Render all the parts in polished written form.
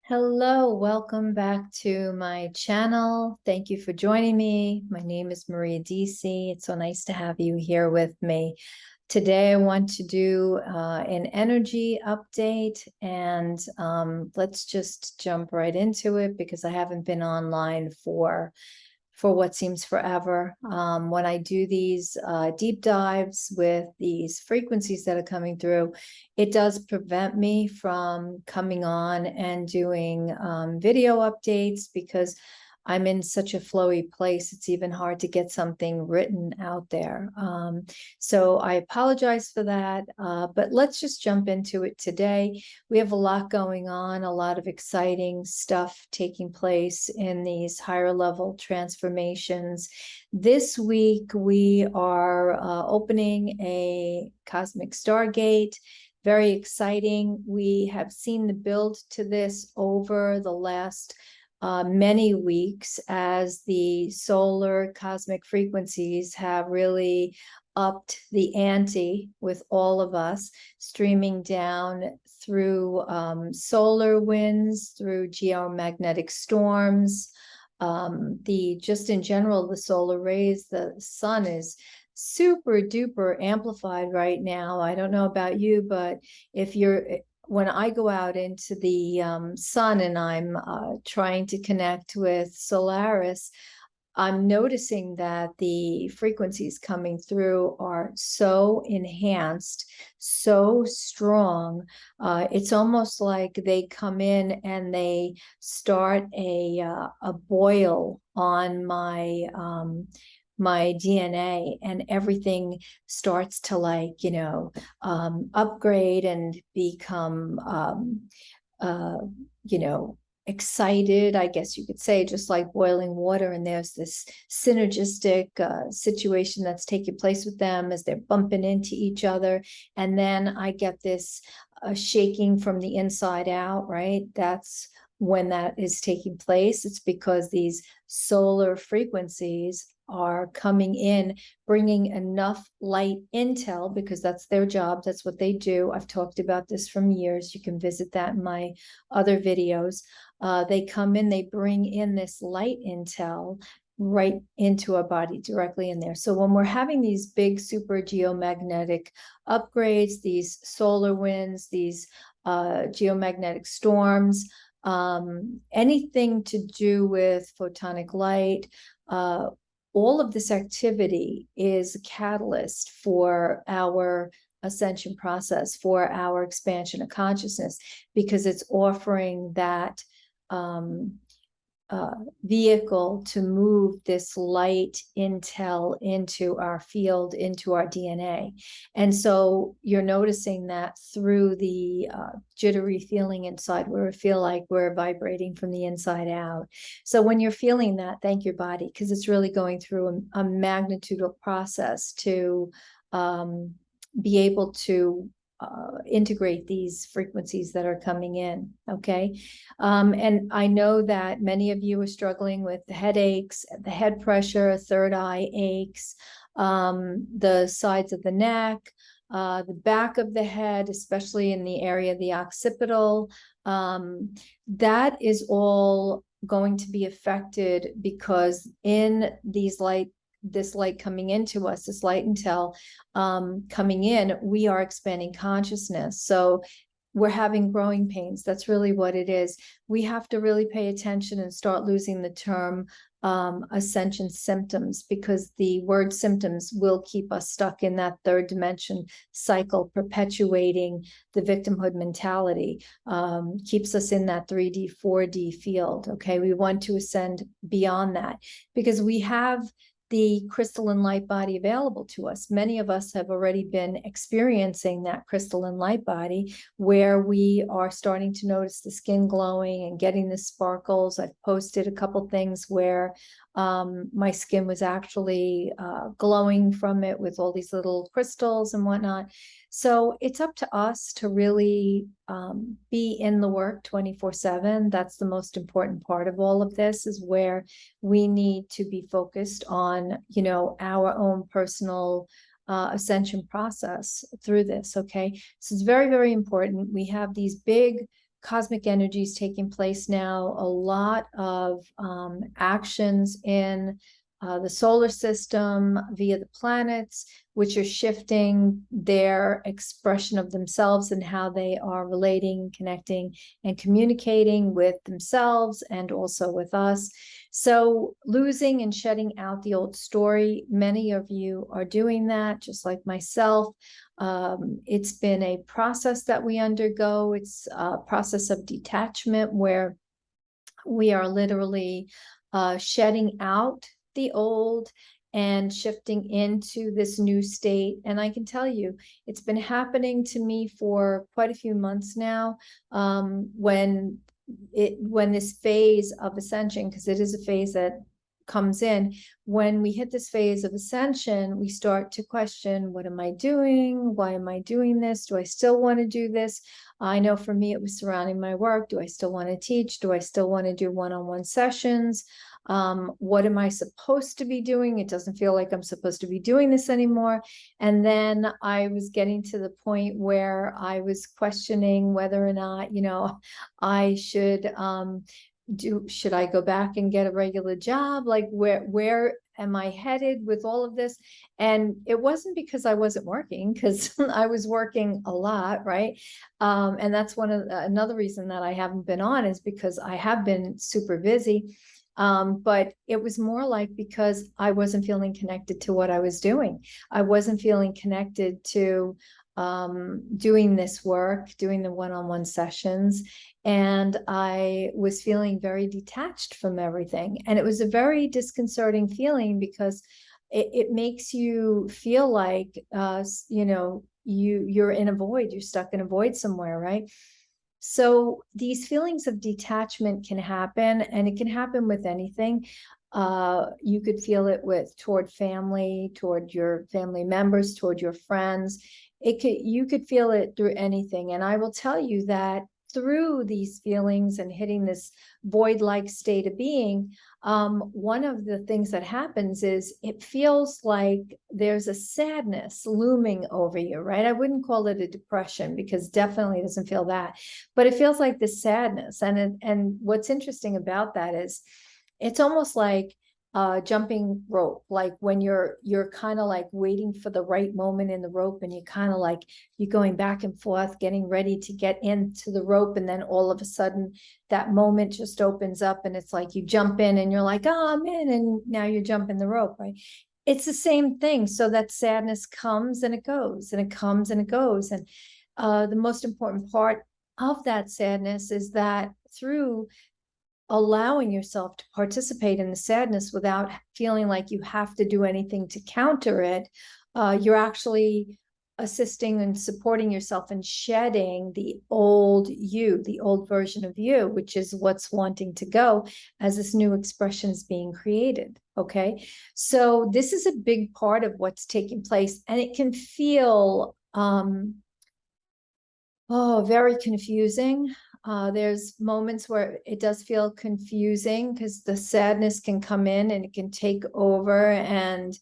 Hello, welcome back to my channel. Thank you for joining me. My name is Maria DC. It's so nice to have you here with me. Today, I want to do an energy update, and let's just jump right into it because I haven't been online for what seems forever. When I do these deep dives with these frequencies that are coming through, it does prevent me from coming on and doing video updates because I'm in such a flowy place. It's even hard to get something written out there. So I apologize for that, but let's just jump into it today. We have a lot going on, a lot of exciting stuff taking place in these higher level transformations. This week, we are opening a cosmic stargate. Very exciting. We have seen the build to this over the last many weeks as the solar cosmic frequencies have really upped the ante with all of us, streaming down through solar winds, through geomagnetic storms, just in general, the solar rays. The sun is super duper amplified right now. I don't know about you, but when I go out into the sun and I'm trying to connect with Solaris, I'm noticing that the frequencies coming through are so enhanced, so strong. It's almost like they come in and they start a boil on my DNA, and everything starts to upgrade and become excited, I guess you could say, just like boiling water. And there's this synergistic situation that's taking place with them as they're bumping into each other. And then I get this shaking from the inside out, right? That's when that is taking place. It's because these solar frequencies are coming in, bringing enough light intel, because that's their job. That's what they do. I've talked about this from years. You can visit that in my other videos. They come in, they bring in this light intel right into our body, directly in there. So when we're having these big super geomagnetic upgrades, these solar winds, these geomagnetic storms, anything to do with photonic light, all of this activity is a catalyst for our ascension process, for our expansion of consciousness, because it's offering that vehicle to move this light intel into our field, into our DNA. And so you're noticing that through the jittery feeling inside, where we feel like we're vibrating from the inside out. So when you're feeling that, thank your body, because it's really going through a magnitudinal process to be able to integrate these frequencies that are coming in. Okay. And I know that many of you are struggling with the headaches, the head pressure, third eye aches, the sides of the neck, the back of the head, especially in the area of the occipital. That is all going to be affected because in this light coming into us, this light intel coming in, we are expanding consciousness. So we're having growing pains. That's really what it is. We have to really pay attention and start losing the term ascension symptoms, because the word symptoms will keep us stuck in that third dimension cycle, perpetuating the victimhood mentality, keeps us in that 3D, 4D field. Okay, we want to ascend beyond that because we have the crystalline light body available to us. Many of us have already been experiencing that crystalline light body, where we are starting to notice the skin glowing and getting the sparkles. I've posted a couple things where my skin was actually glowing from it with all these little crystals and whatnot. So it's up to us to really be in the work 24/7. That's the most important part of all of this, is where we need to be focused on, our own personal ascension process through this. Okay. So it's very, very important. We have these big cosmic energies taking place now, a lot of actions in the solar system via the planets, which are shifting their expression of themselves and how they are relating, connecting, and communicating with themselves and also with us. So losing and shedding out the old story, many of you are doing that, just like myself. It's been a process that we undergo. It's a process of detachment where we are literally shedding out the old and shifting into this new state. And I can tell you, it's been happening to me for quite a few months now. When this phase of ascension, because it is a phase that comes in, when we hit this phase of ascension, we start to question, what am I doing? Why am I doing this? Do I still want to do this? I know for me, it was surrounding my work. Do I still want to teach? Do I still want to do one-on-one sessions? What am I supposed to be doing? It doesn't feel like I'm supposed to be doing this anymore. And then I was getting to the point where I was questioning whether or not, I should should I go back and get a regular job? Like where am I headed with all of this? And it wasn't because I wasn't working, because I was working a lot, right? And that's another reason that I haven't been on, is because I have been super busy. But it was more like because I wasn't feeling connected to what I was doing. I wasn't feeling connected to doing this work, doing the one-on-one sessions. And I was feeling very detached from everything. And it was a very disconcerting feeling, because it makes you feel like, you're in a void, you're stuck in a void somewhere, right? So these feelings of detachment can happen, and it can happen with anything. You could feel it toward family, toward your family members, toward your friends. You could feel it through anything. And I will tell you that through these feelings and hitting this void-like state of being, one of the things that happens is it feels like there's a sadness looming over you, right? I wouldn't call it a depression, because definitely doesn't feel that, but it feels like this sadness. And what's interesting about that is it's almost like jumping rope, like when you're kind of like waiting for the right moment in the rope, and you kind of like, you're going back and forth getting ready to get into the rope, and then all of a sudden that moment just opens up, and it's like you jump in and you're like, oh, I'm in, and now you're jumping the rope, right? It's the same thing. So that sadness comes and it goes, and it comes and it goes. And the most important part of that sadness is that through allowing yourself to participate in the sadness without feeling like you have to do anything to counter it, you're actually assisting and supporting yourself and shedding the old you, the old version of you, which is what's wanting to go as this new expression is being created. Okay. So this is a big part of what's taking place, and it can feel, very confusing. There's moments where it does feel confusing, because the sadness can come in and it can take over. And,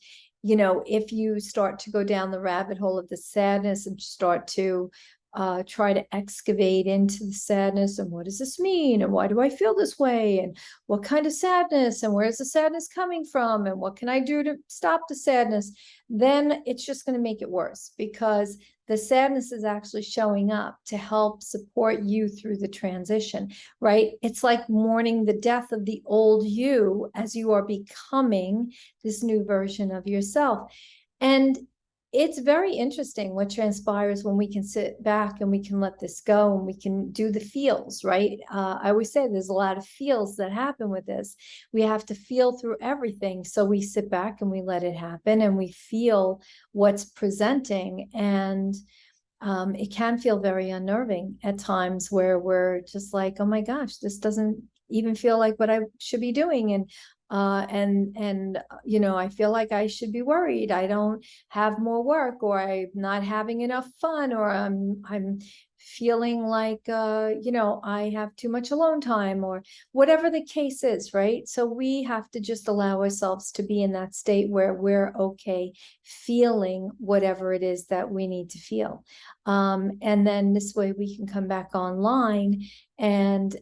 if you start to go down the rabbit hole of the sadness and start to try to excavate into the sadness, and what does this mean? And why do I feel this way? And what kind of sadness? And where's the sadness coming from? And what can I do to stop the sadness? Then it's just going to make it worse, because the sadness is actually showing up to help support you through the transition, right? It's like mourning the death of the old you as you are becoming this new version of yourself. And it's very interesting what transpires when we can sit back and we can let this go, and we can do the feels, right? I always say there's a lot of feels that happen with this. We have to feel through everything. So we sit back and we let it happen, and we feel what's presenting. And it can feel very unnerving at times, where we're just like, oh my gosh, this doesn't even feel like what I should be doing. And I feel like I should be worried. I don't have more work, or I'm not having enough fun, or I'm feeling like, I have too much alone time, or whatever the case is, right? So we have to just allow ourselves to be in that state where we're okay feeling whatever it is that we need to feel. And then this way we can come back online and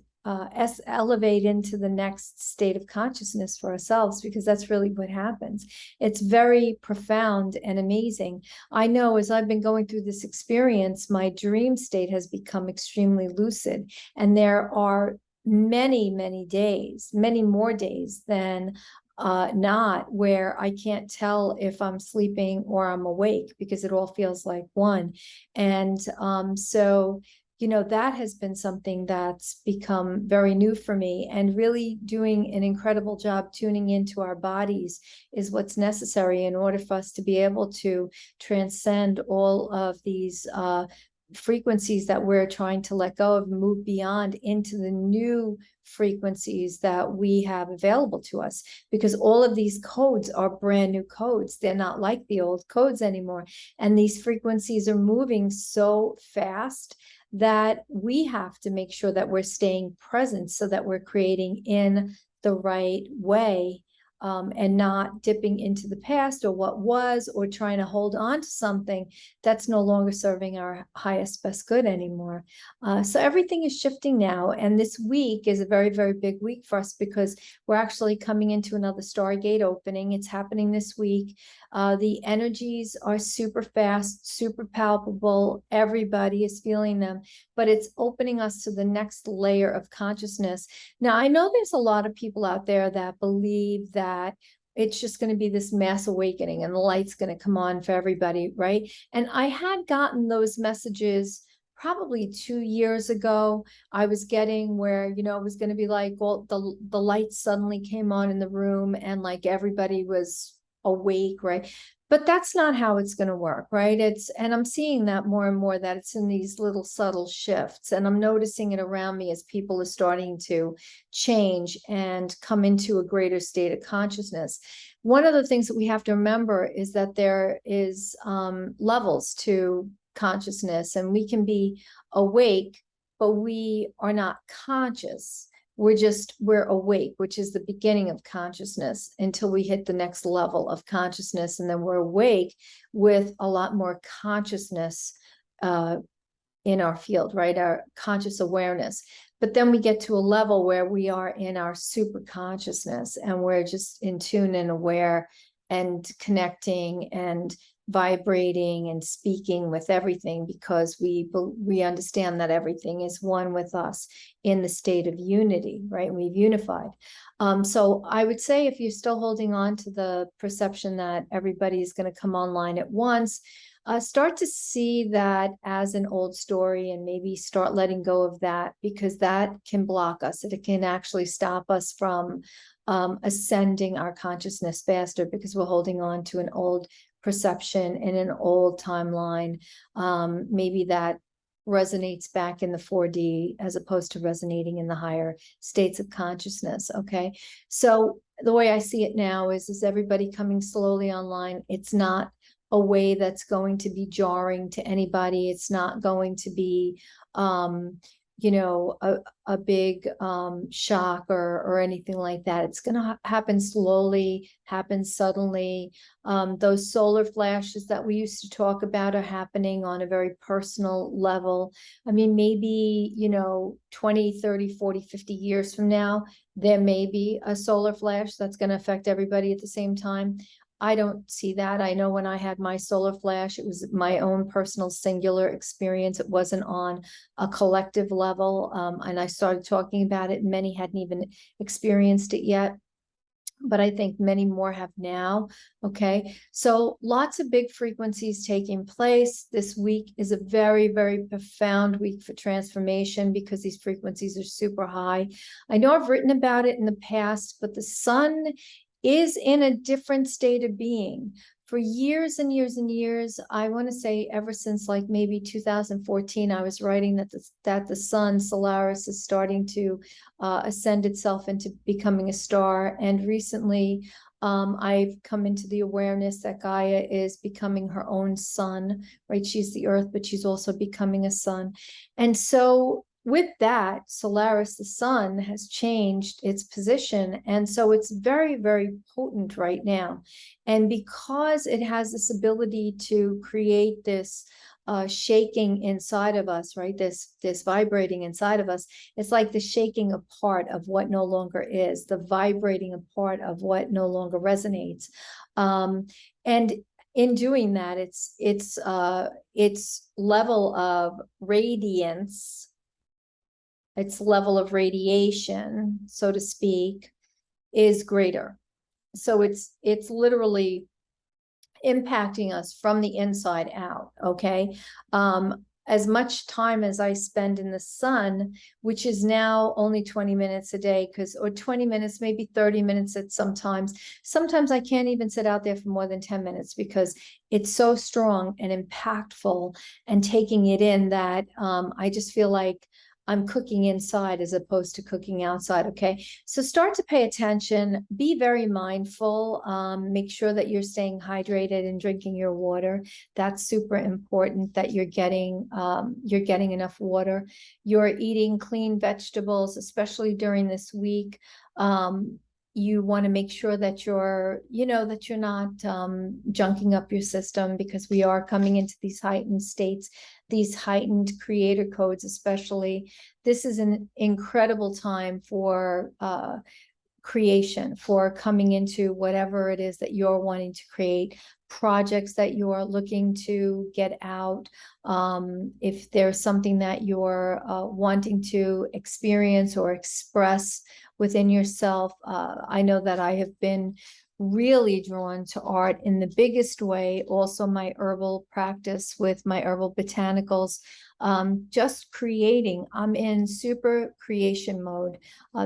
elevate into the next state of consciousness for ourselves, because that's really what happens. It's very profound and amazing. I know as I've been going through this experience, my dream state has become extremely lucid, and there are many, many days, many more days than not, where I can't tell if I'm sleeping or I'm awake, because it all feels like one. And so that has been something that's become very new for me, and really doing an incredible job tuning into our bodies is what's necessary in order for us to be able to transcend all of these frequencies that we're trying to let go of, move beyond into the new frequencies that we have available to us, because all of these codes are brand new codes. They're not like the old codes anymore, and these frequencies are moving so fast that we have to make sure that we're staying present, so that we're creating in the right way, and not dipping into the past or what was, or trying to hold on to something that's no longer serving our highest best good anymore. So everything is shifting now, and this week is a very, very big week for us, because we're actually coming into another Stargate opening. It's happening this week. The energies are super fast, super palpable. Everybody is feeling them, but it's opening us to the next layer of consciousness. Now, I know there's a lot of people out there that believe that it's just going to be this mass awakening and the light's going to come on for everybody, right? And I had gotten those messages probably 2 years ago. I was getting where, it was going to be like, well, the light suddenly came on in the room and like everybody was awake, right? But that's not how it's going to work, right? And I'm seeing that more and more, that it's in these little subtle shifts, and I'm noticing it around me as people are starting to change and come into a greater state of consciousness. One of the things that we have to remember is that there is levels to consciousness, and we can be awake, but we are not conscious. We're awake, which is the beginning of consciousness, until we hit the next level of consciousness. And then we're awake with a lot more consciousness in our field, right? Our conscious awareness. But then we get to a level where we are in our super consciousness, and we're just in tune and aware and connecting and vibrating and speaking with everything, because we understand that everything is one with us in the state of unity, right? We've unified. So I would say, if you're still holding on to the perception that everybody is going to come online at once, start to see that as an old story, and maybe start letting go of that, because that can block us. It can actually stop us from ascending our consciousness faster, because we're holding on to an old perception in an old timeline. Maybe that resonates back in the 4D as opposed to resonating in the higher states of consciousness. Okay. So the way I see it now is everybody coming slowly online. It's not a way that's going to be jarring to anybody. It's not going to be, a big shock or anything like that. It's going to happen slowly, happen suddenly. Those solar flashes that we used to talk about are happening on a very personal level. I mean, maybe, 20, 30, 40, 50 years from now, there may be a solar flash that's going to affect everybody at the same time. I don't see that. I know when I had my solar flash, it was my own personal singular experience. It wasn't on a collective level. And I started talking about it, and many hadn't even experienced it yet, but I think many more have now. Okay. So lots of big frequencies taking place. This week is a very, very profound week for transformation, because these frequencies are super high. I know I've written about it in the past, but the sun is in a different state of being. For years and years and years, I want to say ever since like maybe 2014, I was writing that the sun, Solaris, is starting to ascend itself into becoming a star. And recently, I've come into the awareness that Gaia is becoming her own sun, right? She's the earth, but she's also becoming a sun. And so with that, Solaris, the sun, has changed its position. And so it's very, very potent right now. And because it has this ability to create this shaking inside of us, right? This vibrating inside of us. It's like the shaking apart of what no longer is, the vibrating apart of what no longer resonates. And in doing that, its level of radiance, its level of radiation, so to speak, is greater. So it's literally impacting us from the inside out. Okay. As much time as I spend in the sun, which is now only 20 minutes a day, or 20 minutes, maybe 30 minutes at sometimes I can't even sit out there for more than 10 minutes because it's so strong and impactful and taking it in that I just feel like I'm cooking inside as opposed to cooking outside. Okay. So start to pay attention, be very mindful, make sure that you're staying hydrated and drinking your water. That's super important that you're getting enough water. You're eating clean vegetables, especially during this week. You want to make sure that you're not junking up your system, because we are coming into these heightened states, these heightened creator codes, especially. This is an incredible time for creation, for coming into whatever it is that you're wanting to create, projects that you are looking to get out. If there's something that you're wanting to experience or express within yourself, I know that I have been really drawn to art in the biggest way. Also my herbal practice with my herbal botanicals, just creating. I'm in super creation mode.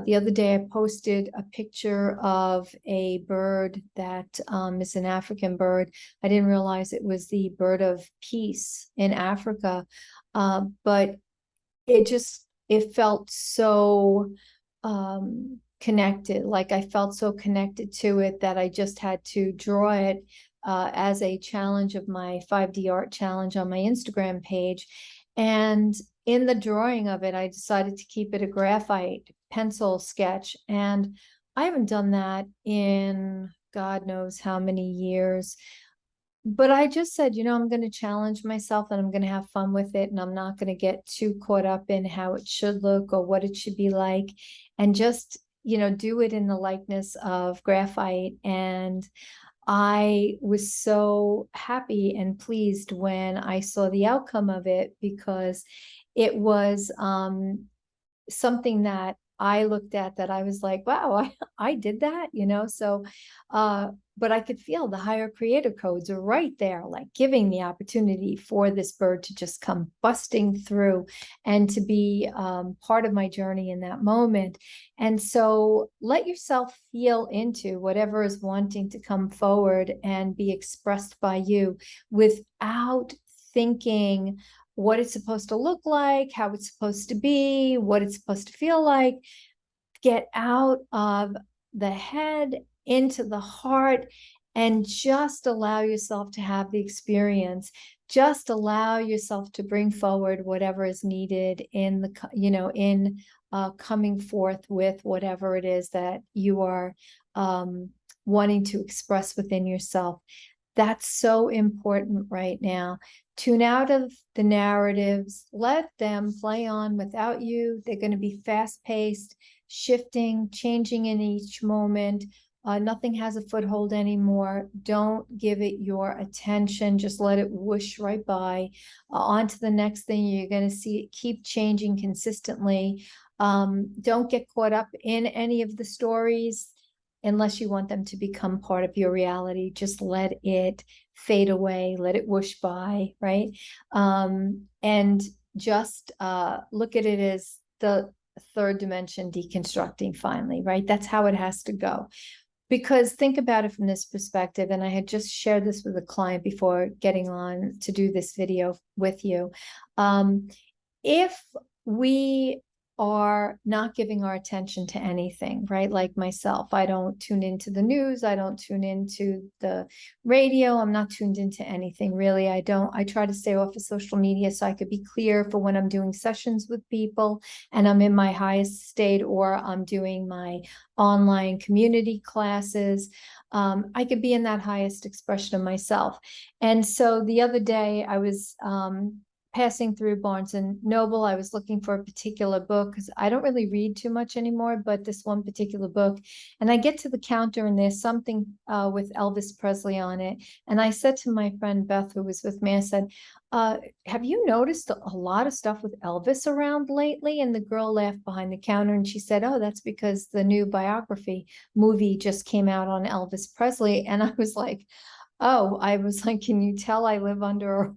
The other day I posted a picture of a bird that is an African bird. I didn't realize it was the bird of peace in Africa, but it felt so connected. Like I felt so connected to it that I just had to draw it as a challenge of my 5D art challenge on my Instagram page. And in the drawing of it, I decided to keep it a graphite pencil sketch. And I haven't done that in God knows how many years. But I just said, I'm going to challenge myself and I'm going to have fun with it. And I'm not going to get too caught up in how it should look or what it should be like. And just, do it in the likeness of graphite. And I was so happy and pleased when I saw the outcome of it, because it was something that I looked at that I was like, wow, I did that, so, but I could feel the higher creator codes are right there, like giving the opportunity for this bird to just come busting through and to be part of my journey in that moment. And so let yourself feel into whatever is wanting to come forward and be expressed by you without thinking what it's supposed to look like, how it's supposed to be, what it's supposed to feel like. Get out of the head into the heart and just allow yourself to have the experience. Just allow yourself to bring forward whatever is needed in coming forth with whatever it is that you are wanting to express within yourself. That's so important right now. Tune out of the narratives, let them play on without you. They're going to be fast-paced, shifting, changing in each moment. Nothing has a foothold anymore. Don't give it your attention. Just let it whoosh right by. On to the next thing. You're going to see it keep changing consistently. Don't get caught up in any of the stories unless you want them to become part of your reality. Just let it fade away, let it whoosh by, right? And just look at it as the third dimension deconstructing finally, right? That's how it has to go. Because think about it from this perspective, and I had just shared this with a client before getting on to do this video with you. If we are not giving our attention to anything, right? Like myself, I don't tune into the news. I don't tune into the radio. I'm not tuned into anything really. I try to stay off of social media so I could be clear for when I'm doing sessions with people and I'm in my highest state, or I'm doing my online community classes. I could be in that highest expression of myself. And so the other day I was, passing through Barnes and Noble. I was looking for a particular book because I don't really read too much anymore, but this one particular book. And I get to the counter and there's something with Elvis Presley on it. And I said to my friend Beth, who was with me, I said, have you noticed a lot of stuff with Elvis around lately? And the girl laughed behind the counter and she said, oh, that's because the new biography movie just came out on Elvis Presley. And I was like, oh, I was like, can you tell I live under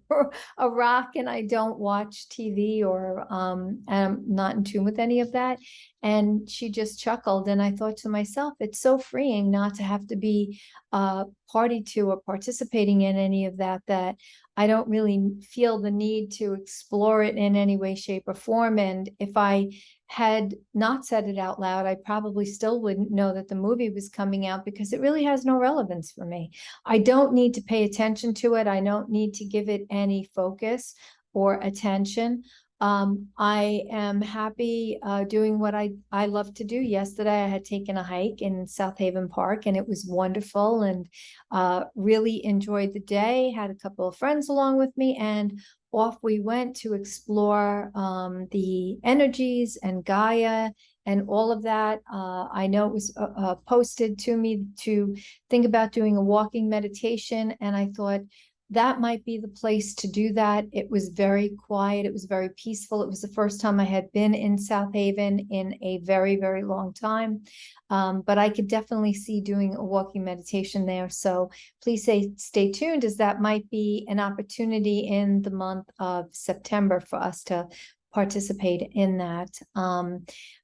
a rock and I don't watch TV, or I'm not in tune with any of that? And she just chuckled. And I thought to myself, it's so freeing not to have to be party to or participating in any of that, that I don't really feel the need to explore it in any way, shape, or form. And if I had not said it out loud, I probably still wouldn't know that the movie was coming out, because it really has no relevance for me. I don't need to pay attention to it. I don't need to give it any focus or attention. I am happy doing what I love to do. Yesterday, I had taken a hike in South Haven Park, and it was wonderful, and really enjoyed the day. Had a couple of friends along with me, and off we went to explore the energies and Gaia and all of that. I know it was posted to me to think about doing a walking meditation, and I thought that might be the place to do that. It was very quiet. It was very peaceful. It was the first time I had been in South Haven in a very, very long time. But I could definitely see doing a walking meditation there. So please stay tuned, as that might be an opportunity in the month of September for us to participate in that.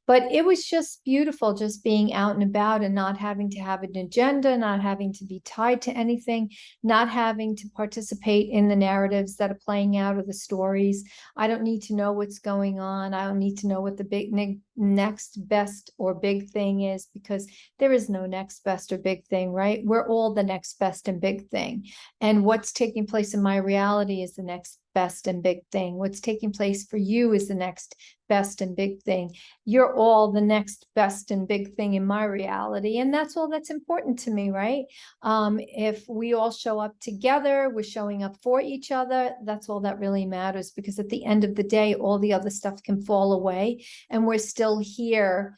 But it was just beautiful, just being out and about and not having to have an agenda, not having to be tied to anything, not having to participate in the narratives that are playing out, or the stories. I don't need to know what's going on. I don't need to know what the big next best or big thing is, because there is no next best or big thing, right? We're all the next best and big thing. And what's taking place in my reality is the next best and big thing. What's taking place for you is the next best and big thing. You're all the next best and big thing in my reality. And that's all that's important to me, right? If we all show up together, we're showing up for each other, that's all that really matters, because at the end of the day, all the other stuff can fall away and we're still here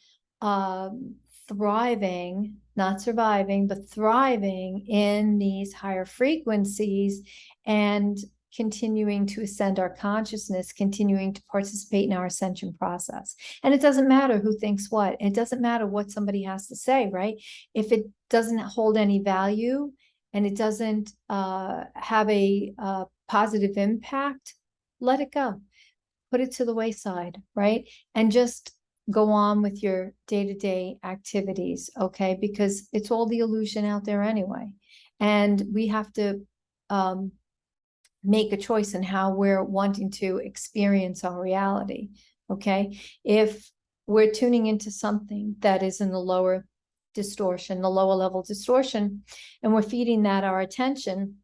thriving, not surviving, but thriving in these higher frequencies, and continuing to ascend our consciousness, continuing to participate in our ascension process. And it doesn't matter who thinks what. It doesn't matter what somebody has to say, right? If it doesn't hold any value and it doesn't have a positive impact, let it go. Put it to the wayside, right? And just go on with your day-to-day activities, okay? Because it's all the illusion out there anyway. And we have to make a choice in how we're wanting to experience our reality, okay? If we're tuning into something that is in the lower distortion, the lower level distortion, and we're feeding that our attention,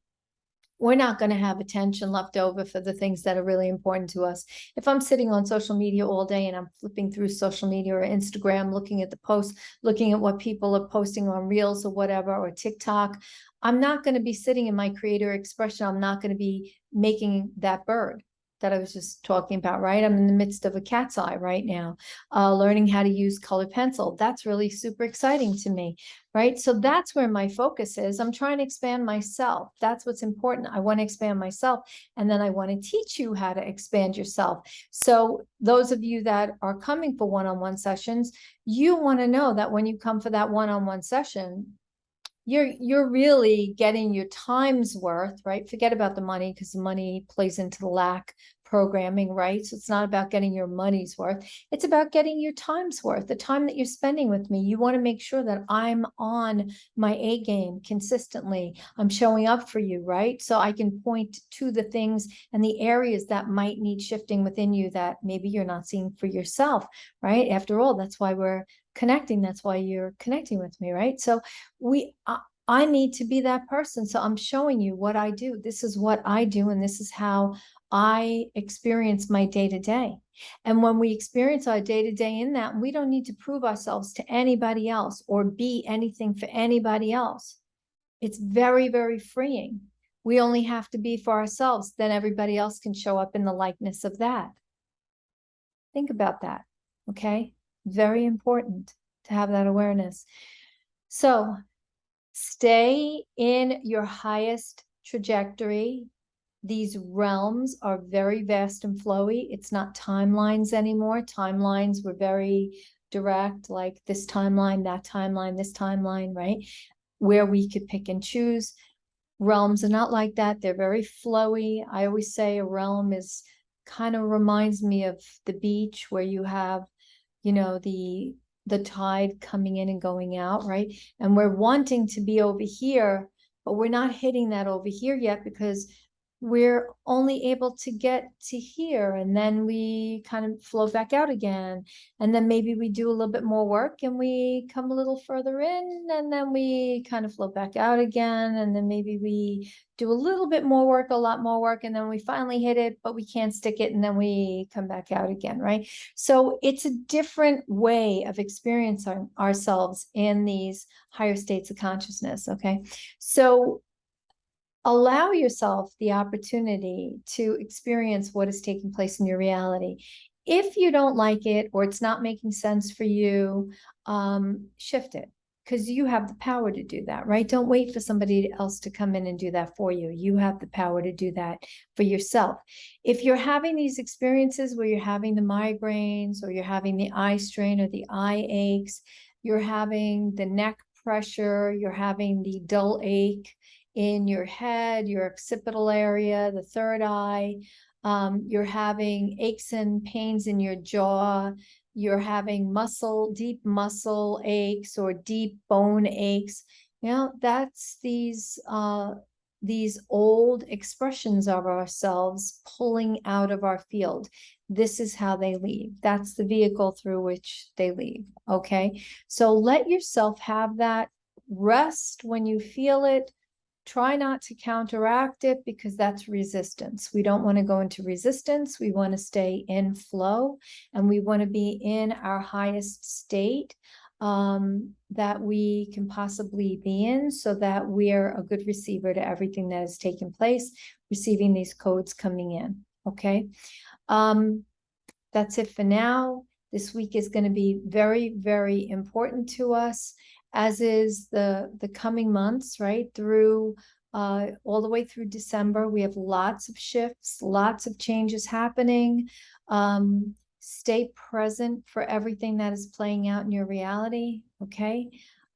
we're not going to have attention left over for the things that are really important to us. If I'm sitting on social media all day and I'm flipping through social media or Instagram, looking at the posts, looking at what people are posting on Reels or whatever, or TikTok, I'm not going to be sitting in my creator expression. I'm not going to be making that bird that I was just talking about, right? I'm in the midst of a cat's eye right now, learning how to use colored pencil. That's really super exciting to me, right? So that's where my focus is. I'm trying to expand myself. That's what's important. I want to expand myself, and then I want to teach you how to expand yourself. So those of you that are coming for one-on-one sessions, you want to know that when you come for that one-on-one session, you're really getting your time's worth, right? Forget about the money, because the money plays into the lack programming, right? So it's not about getting your money's worth. It's about getting your time's worth, the time that you're spending with me. You want to make sure that I'm on my A game consistently. I'm showing up for you, right? So I can point to the things and the areas that might need shifting within you that maybe you're not seeing for yourself, right? After all, that's why we're connecting. That's why you're connecting with me, right? So I need to be that person. So I'm showing you what I do. This is what I do, and this is how I experience my day to day. And when we experience our day to day in that, we don't need to prove ourselves to anybody else or be anything for anybody else. It's very, very freeing. We only have to be for ourselves. Then everybody else can show up in the likeness of that. Think about that. Okay. Very important to have that awareness. So stay in your highest trajectory. These realms are very vast and flowy. It's not timelines anymore. Timelines were very direct, like this timeline, that timeline, this timeline, right? Where we could pick and choose. Realms are not like that. They're very flowy. I always say a realm is kind of reminds me of the beach where you have, you know, the tide coming in and going out, right? And we're wanting to be over here, but we're not hitting that over here yet because we're only able to get to here, and then we kind of flow back out again, and then maybe we do a little bit more work and we come a little further in, and then we kind of flow back out again, and then maybe we do a little bit more work, a lot more work, and then we finally hit it, but we can't stick it, and then we come back out again, right? So it's a different way of experiencing ourselves in these higher states of consciousness, okay? So allow yourself the opportunity to experience what is taking place in your reality. If you don't like it or it's not making sense for you, shift it, because you have the power to do that, right? Don't wait for somebody else to come in and do that for you. You have the power to do that for yourself. If you're having these experiences where you're having the migraines or you're having the eye strain or the eye aches, you're having the neck pressure, you're having the dull ache in your head, your occipital area, the third eye, you're having aches and pains in your jaw, you're having deep muscle aches or deep bone aches, you know, that's these old expressions of ourselves pulling out of our field. This is how they leave. That's the vehicle through which they leave. Okay. So let yourself have that. Rest when you feel it. Try not to counteract it, because that's resistance. We don't want to go into resistance. We want to stay in flow, and we want to be in our highest state that we can possibly be in, so that we're a good receiver to everything that has taken place, receiving these codes coming in. Okay. That's it for now. This week is going to be very, very important to us, as is the coming months, right? Through all the way through December. We have lots of shifts, lots of changes happening. Stay present for everything that is playing out in your reality, okay?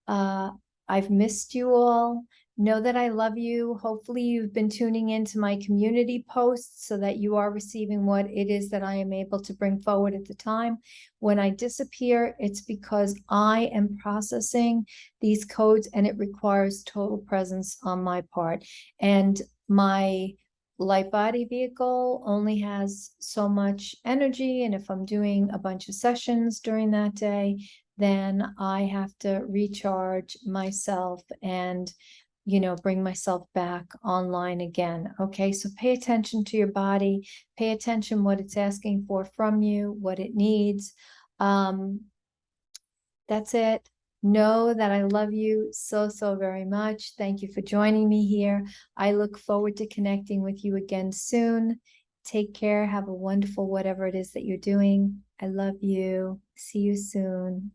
I've missed you all. Know that I love you. Hopefully you've been tuning into my community posts so that you are receiving what it is that I am able to bring forward at the time. When I disappear, it's because I am processing these codes, and it requires total presence on my part. And my light body vehicle only has so much energy, and if I'm doing a bunch of sessions during that day, then I have to recharge myself and, you know, bring myself back online again. Okay, so pay attention to your body, pay attention what it's asking for from you, what it needs. That's it. Know that I love you so, so very much. Thank you for joining me here. I look forward to connecting with you again soon. Take care. Have a wonderful whatever it is that you're doing. I love you. See you soon.